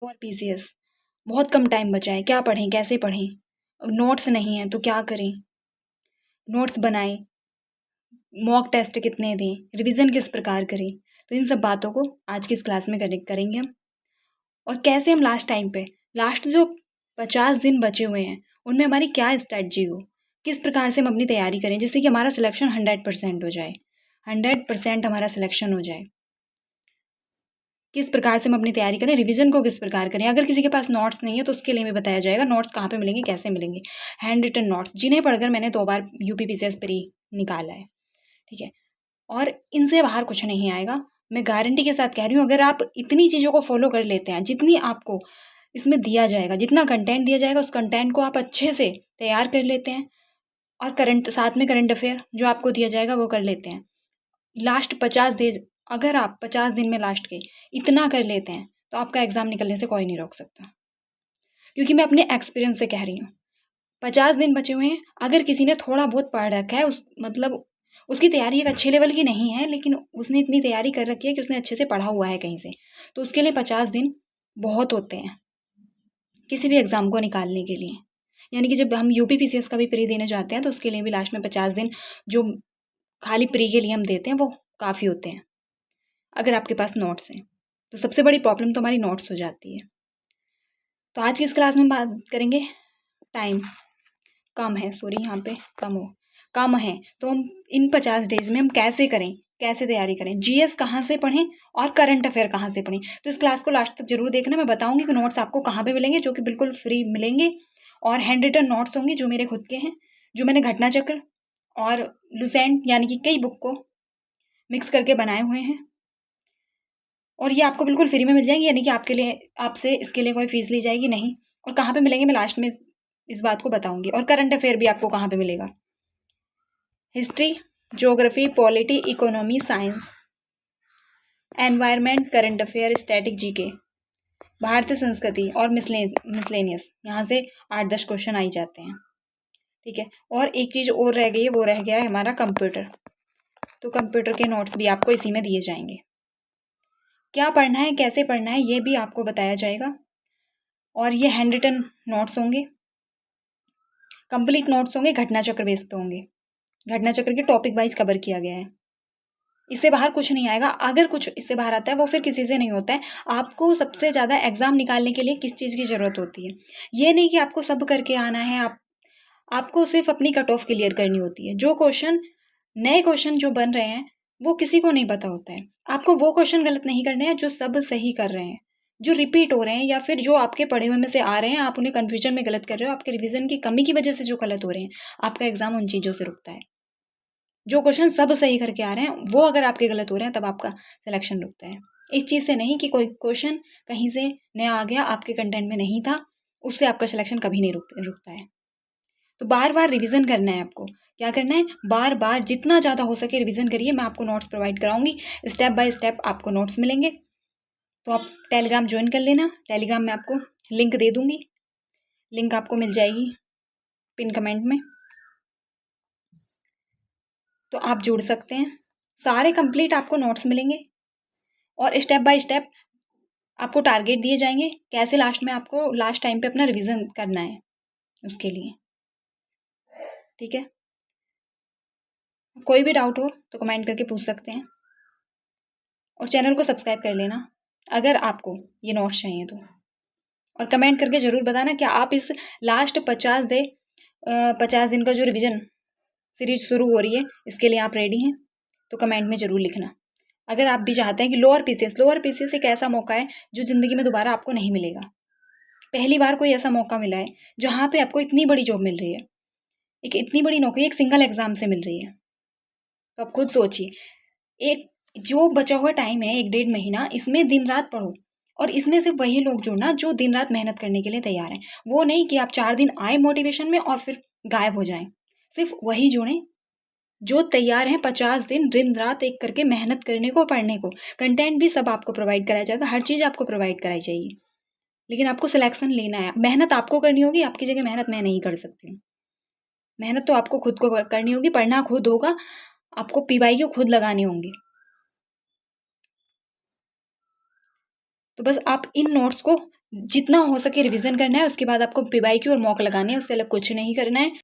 और पीसीएस बहुत कम टाइम बचा है, क्या पढ़ें, कैसे पढ़ें? नोट्स नहीं है तो क्या करें? नोट्स बनाएं, मॉक टेस्ट कितने दें, रिवीजन किस प्रकार करें? तो इन सब बातों को आज की इस क्लास में करेंगे हम। और कैसे हम लास्ट टाइम पे, लास्ट जो 50 दिन बचे हुए हैं उनमें हमारी क्या स्ट्रेटजी हो, किस प्रकार से हम अपनी तैयारी करें जिससे कि हमारा सिलेक्शन 100% हो जाए, 100% हमारा सिलेक्शन हो जाए। किस प्रकार से हम अपनी तैयारी करें, रिवीजन को किस प्रकार करें। अगर किसी के पास नोट्स नहीं है तो उसके लिए भी बताया जाएगा नोट्स कहाँ पे मिलेंगे, कैसे मिलेंगे। हैंड रिटन नोट्स जिन्हें पढ़कर मैंने 2 बार यूपीपीसीएस प्री निकाला है, ठीक है। और इनसे बाहर कुछ नहीं आएगा, मैं गारंटी के साथ कह रही हूँ। अगर आप इतनी चीज़ों को फॉलो कर लेते हैं, जितनी आपको इसमें दिया जाएगा, जितना कंटेंट दिया जाएगा, उस कंटेंट को आप अच्छे से तैयार कर लेते हैं और करंट साथ में करंट अफेयर जो आपको दिया जाएगा वो कर लेते हैं, लास्ट 50 दिन, अगर आप 50 दिन में लास्ट के इतना कर लेते हैं तो आपका एग्ज़ाम निकलने से कोई नहीं रोक सकता। क्योंकि मैं अपने एक्सपीरियंस से कह रही हूँ। 50 दिन बचे हुए हैं, अगर किसी ने थोड़ा बहुत पढ़ रखा है, उस मतलब उसकी तैयारी एक अच्छे लेवल की नहीं है, लेकिन उसने इतनी तैयारी कर रखी है कि उसने अच्छे से पढ़ा हुआ है कहीं से, तो उसके लिए 50 दिन बहुत होते हैं किसी भी एग्ज़ाम को निकालने के लिए। यानी कि जब हम यूपीपीसीएस का भी प्री देने जाते हैं तो उसके लिए भी लास्ट में 50 दिन जो खाली प्री के लिए हम देते हैं वो काफ़ी होते हैं, अगर आपके पास नोट्स हैं। तो सबसे बड़ी प्रॉब्लम तो हमारी नोट्स हो जाती है। तो आज की इस क्लास में बात करेंगे, टाइम कम है, सॉरी यहाँ पे कम है, तो हम इन 50 डेज में हम कैसे करें, कैसे तैयारी करें, जीएस कहाँ से पढ़ें और करंट अफेयर कहाँ से पढ़ें। तो इस क्लास को लास्ट तक जरूर देखना, मैं बताऊंगी कि नोट्स आपको कहाँ पे मिलेंगे, जो कि बिल्कुल फ्री मिलेंगे, और हैंड रिटन नोट्स होंगे जो मेरे खुद के हैं, जो मैंने घटना चक्र और लुसेंट यानी कि कई बुक को मिक्स करके बनाए हुए हैं, और ये आपको बिल्कुल फ्री में मिल जाएंगे, यानी कि आपके लिए, आपसे इसके लिए कोई फीस ली जाएगी नहीं। और कहाँ पे मिलेंगे मैं लास्ट में इस बात को बताऊंगी। और करंट अफेयर भी आपको कहाँ पे मिलेगा, history, geography, polity, economy, science, environment, current affair, static, GK, भारतीय संस्कृति और मिसलेनियस, यहाँ से 8-10 क्वेश्चन आ ही जाते हैं, ठीक है। और एक चीज़ और रह गई है, वो रह गया है हमारा कंप्यूटर। तो कंप्यूटर के नोट्स भी आपको इसी में दिए जाएंगे, क्या पढ़ना है, कैसे पढ़ना है, ये भी आपको बताया जाएगा। और ये हैंड रिटन नोट्स होंगे, कंप्लीट नोट्स होंगे, घटना चक्र बेस पे होंगे, घटना चक्र के टॉपिक वाइज कवर किया गया है। इससे बाहर कुछ नहीं आएगा, अगर कुछ इससे बाहर आता है वो फिर किसी से नहीं होता है। आपको सबसे ज़्यादा एग्ज़ाम निकालने के लिए किस चीज़ की ज़रूरत होती है, ये नहीं कि आपको सब करके आना है, आपको सिर्फ अपनी कट ऑफ क्लियर करनी होती है। जो क्वेश्चन, नए क्वेश्चन जो बन रहे हैं वो किसी को नहीं पता होता है, आपको वो क्वेश्चन गलत नहीं करने हैं जो सब सही कर रहे हैं, जो रिपीट हो रहे हैं या फिर जो आपके पढ़े हुए में से आ रहे हैं, आप उन्हें कन्फ्यूजन में गलत कर रहे हो, आपके रिवीजन की कमी की वजह से जो गलत हो रहे हैं, आपका एग्जाम उन चीज़ों से रुकता है। जो क्वेश्चन सब सही करके आ रहे हैं वो अगर आपके गलत हो रहे हैं तब आपका सिलेक्शन रुकता है। इस चीज़ से नहीं कि कोई क्वेश्चन कहीं से नया आ गया, आपके कंटेंट में नहीं था, उससे आपका सिलेक्शन कभी नहीं रुकता है। तो बार बार रिवीजन करना है आपको, क्या करना है, बार बार जितना ज़्यादा हो सके रिवीजन करिए। मैं आपको नोट्स प्रोवाइड कराऊंगी, स्टेप बाय स्टेप आपको नोट्स मिलेंगे। तो आप टेलीग्राम ज्वाइन कर लेना, टेलीग्राम में आपको लिंक दे दूंगी, लिंक आपको मिल जाएगी पिन कमेंट में, तो आप जुड़ सकते हैं। सारे कंप्लीट आपको नोट्स मिलेंगे और स्टेप बाय स्टेप आपको टारगेट दिए जाएंगे, कैसे लास्ट में आपको लास्ट टाइम पे अपना रिवीजन करना है उसके लिए, ठीक है। कोई भी डाउट हो तो कमेंट करके पूछ सकते हैं, और चैनल को सब्सक्राइब कर लेना अगर आपको ये नोट्स चाहिए तो। और कमेंट करके ज़रूर बताना कि आप इस लास्ट 50 दिन का जो रिवीजन सीरीज शुरू हो रही है इसके लिए आप रेडी हैं, तो कमेंट में ज़रूर लिखना। अगर आप भी चाहते हैं कि लोअर पीसीएस एक ऐसा मौका है जो ज़िंदगी में दोबारा आपको नहीं मिलेगा, पहली बार कोई ऐसा मौका मिला है जहाँ पे आपको इतनी बड़ी जॉब मिल रही है, एक इतनी बड़ी नौकरी एक सिंगल एग्जाम से मिल रही है। तो आप खुद सोचिए, एक जो बचा हुआ टाइम है 1-1.5 महीना, इसमें दिन रात पढ़ो, और इसमें सिर्फ वही लोग जुड़ना जो दिन रात मेहनत करने के लिए तैयार हैं। वो नहीं कि आप 4 दिन आए मोटिवेशन में और फिर गायब हो जाएं, सिर्फ वही जुड़ें जो तैयार हैं 50 दिन दिन रात एक करके मेहनत करने को, पढ़ने को। कंटेंट भी सब आपको प्रोवाइड कराया जाएगा, हर चीज़ आपको प्रोवाइड कराई जाएगी, लेकिन आपको सिलेक्शन लेना है, मेहनत आपको करनी होगी। आपकी जगह मेहनत मैं नहीं कर सकती हूँ, मेहनत तो आपको खुद को करनी होगी, पढ़ना खुद होगा, आपको पीवाईक्यू खुद लगाने होंगे। तो बस आप इन नोट्स को जितना हो सके रिवीजन करना है, उसके बाद आपको पीवाईक्यू और मॉक लगाने हैं, उससे अलग कुछ नहीं करना है।